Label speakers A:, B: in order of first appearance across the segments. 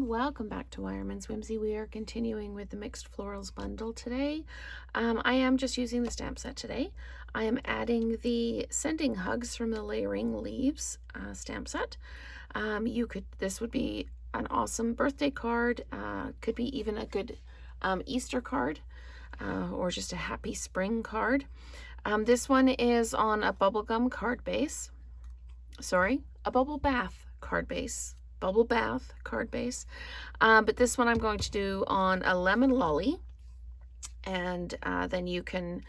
A: welcome back to Wireman's Whimsy. We are continuing with the Mixed Florals Bundle today. I am just using the stamp set today. I am adding the Sending Hugs from the Layering Leaves stamp set. This would be an awesome birthday card, could be even a good Easter card, or just a happy spring card. This one is on a bubblegum card base. Sorry, a bubble bath card base. But this one I'm going to do on a lemon lolly, and then you can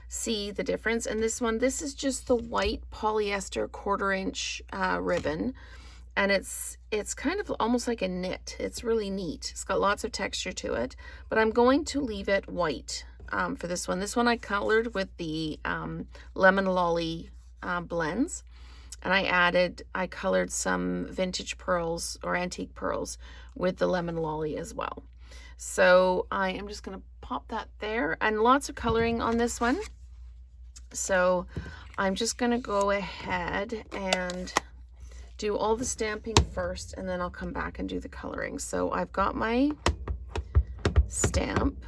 A: see the difference. And this is just the white polyester 1/4 inch ribbon, and it's kind of almost like a knit. It's really neat. It's got lots of texture to it, but I'm going to leave it white for this one. This one I colored with the lemon lolly blends. And I colored some vintage pearls or antique pearls with the lemon lolly as well. So I am just going to pop that there, and lots of coloring on this one. So I'm just going to go ahead and do all the stamping first, and then I'll come back and do the coloring. So I've got my stamp,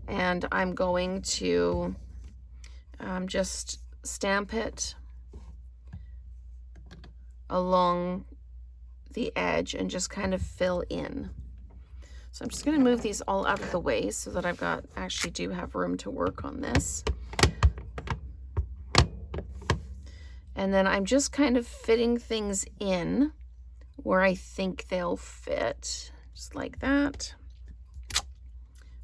A: and I'm going to just stamp it along the edge and just kind of fill in. So I'm just going to move these all out of the way so that actually do have room to work on this. And then I'm just kind of fitting things in where I think they'll fit, just like that.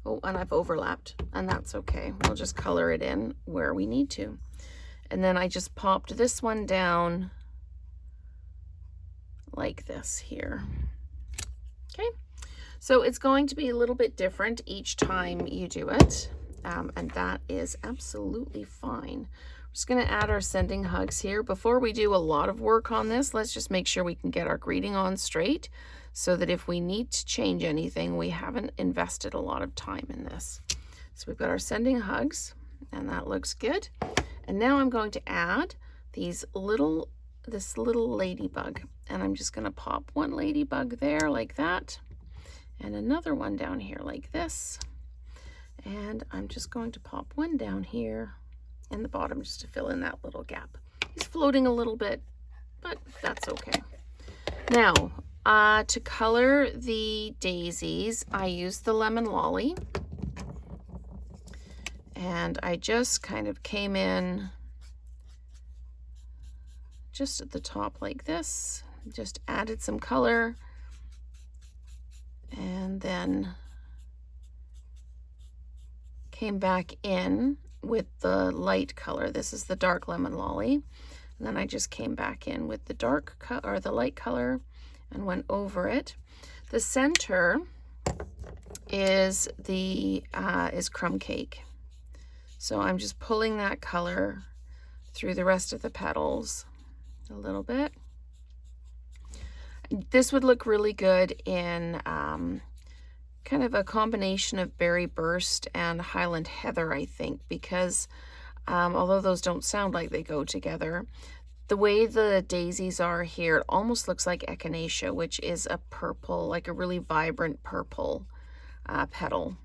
A: Oh, and I've overlapped, and that's okay. We'll just color it in where we need to. And then I just popped this one down like this here. Okay, so it's going to be a little bit different each time you do it, and that is absolutely fine. We're just going to add our Sending Hugs here. Before we do a lot of work on this, let's just make sure we can get our greeting on straight, so that if we need to change anything, we haven't invested a lot of time in this. So we've got our Sending Hugs, and that looks good. And now I'm going to add this little ladybug, and I'm just going to pop one ladybug there like that, and another one down here like this, and I'm just going to pop one down here in the bottom just to fill in that little gap. He's floating a little bit, but that's okay. Now to color the daisies, I used the lemon lolly, and I just kind of came in just at the top like this, just added some color, and then came back in with the light color. This is the dark lemon lolly, and then I just came back in with the the light color and went over it. The center is crumb cake, so I'm just pulling that color through the rest of the petals a little bit. This would look really good in kind of a combination of Berry Burst and Highland Heather, I think, because although those don't sound like they go together, the way the daisies are here, it almost looks like Echinacea, which is a purple, like a really vibrant purple petal.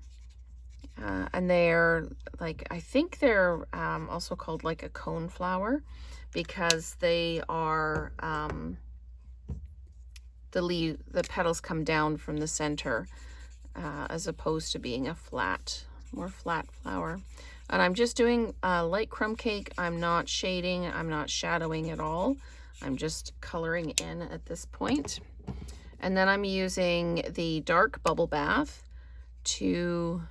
A: And they're like, I think they're also called like a cone flower, because they are the petals come down from the center, as opposed to being a more flat flower. And I'm just doing light crumb cake. I'm not shading, I'm not shadowing at all. I'm just coloring in at this point. And then I'm using the dark bubble bath to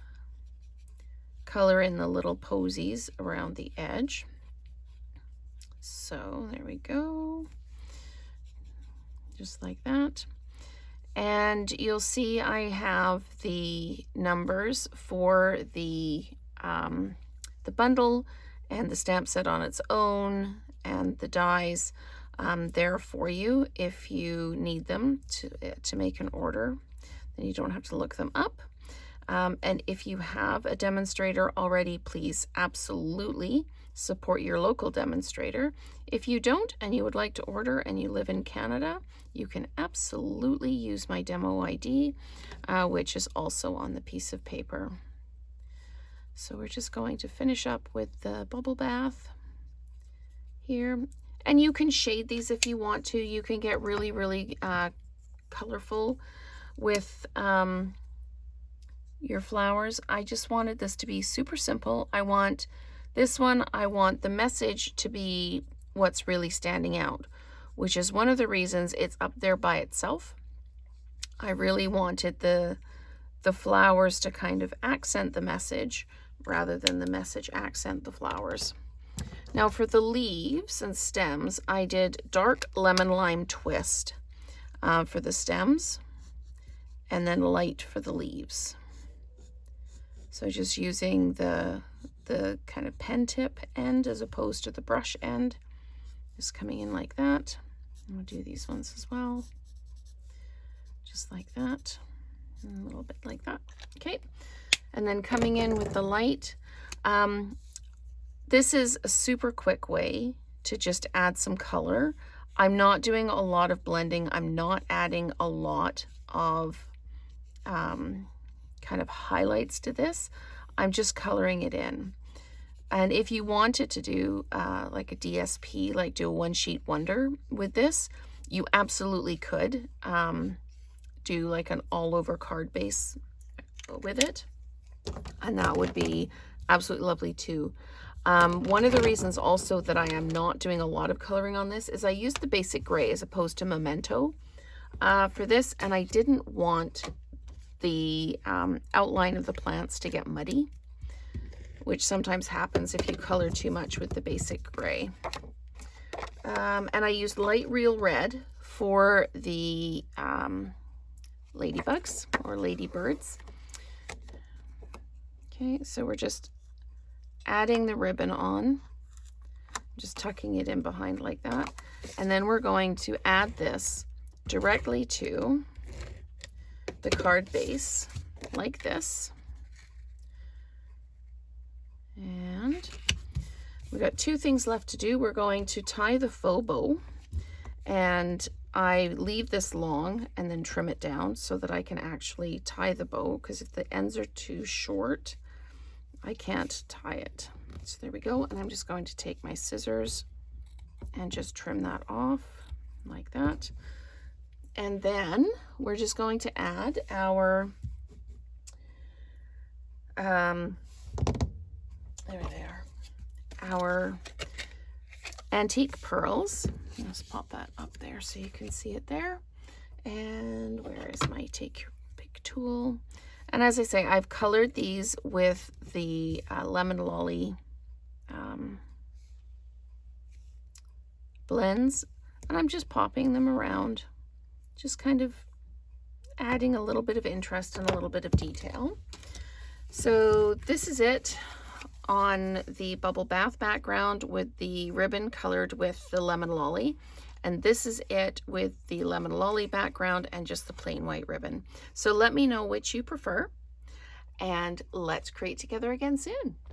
A: color in the little posies around the edge. So there we go, just like that. And you'll see I have the numbers for the bundle and the stamp set on its own, and the dies there for you if you need them to make an order. Then you don't have to look them up. And if you have a demonstrator already, please absolutely support your local demonstrator. If you don't and you would like to order and you live in Canada, you can absolutely use my demo ID, which is also on the piece of paper. So we're just going to finish up with the bubble bath here. And you can shade these if you want to. You can get really, really colorful with your flowers. I just wanted this to be super simple. I want the message to be what's really standing out, which is one of the reasons it's up there by itself. I really wanted the flowers to kind of accent the message rather than the message accent the flowers. Now for the leaves and stems, I did dark lemon lime twist for the stems and then light for the leaves. So just using the kind of pen tip end as opposed to the brush end, just coming in like that. I'm going to do these ones as well, just like that, and a little bit like that. Okay, and then coming in with the light. This is a super quick way to just add some color. I'm not doing a lot of blending. I'm not adding a lot of kind of highlights to this. I'm just coloring it in. And if you wanted to do like a DSP, like do a one sheet wonder with this, you absolutely could do like an all over card base with it. And that would be absolutely lovely too. One of the reasons also that I am not doing a lot of coloring on this is I used the basic gray as opposed to Memento for this, and I didn't want the outline of the plants to get muddy, which sometimes happens if you color too much with the basic gray. And I used light real red for the ladybugs or ladybirds. Okay, so we're just adding the ribbon on, just tucking it in behind like that. And then we're going to add this directly to the card base like this. And we've got two things left to do. We're going to tie the faux bow, and I leave this long and then trim it down so that I can actually tie the bow, because if the ends are too short, I can't tie it. So there we go. And I'm just going to take my scissors and just trim that off like that. And then we're just going to add our, there they are, our antique pearls. Let's pop that up there so you can see it there. And where is my take your pick tool? And as I say, I've colored these with the Lemon Lolly blends, and I'm just popping them around, just kind of adding a little bit of interest and a little bit of detail. So this is it on the bubble bath background with the ribbon colored with the Lemon Lolly. And this is it with the Lemon Lolly background and just the plain white ribbon. So let me know which you prefer, and let's create together again soon.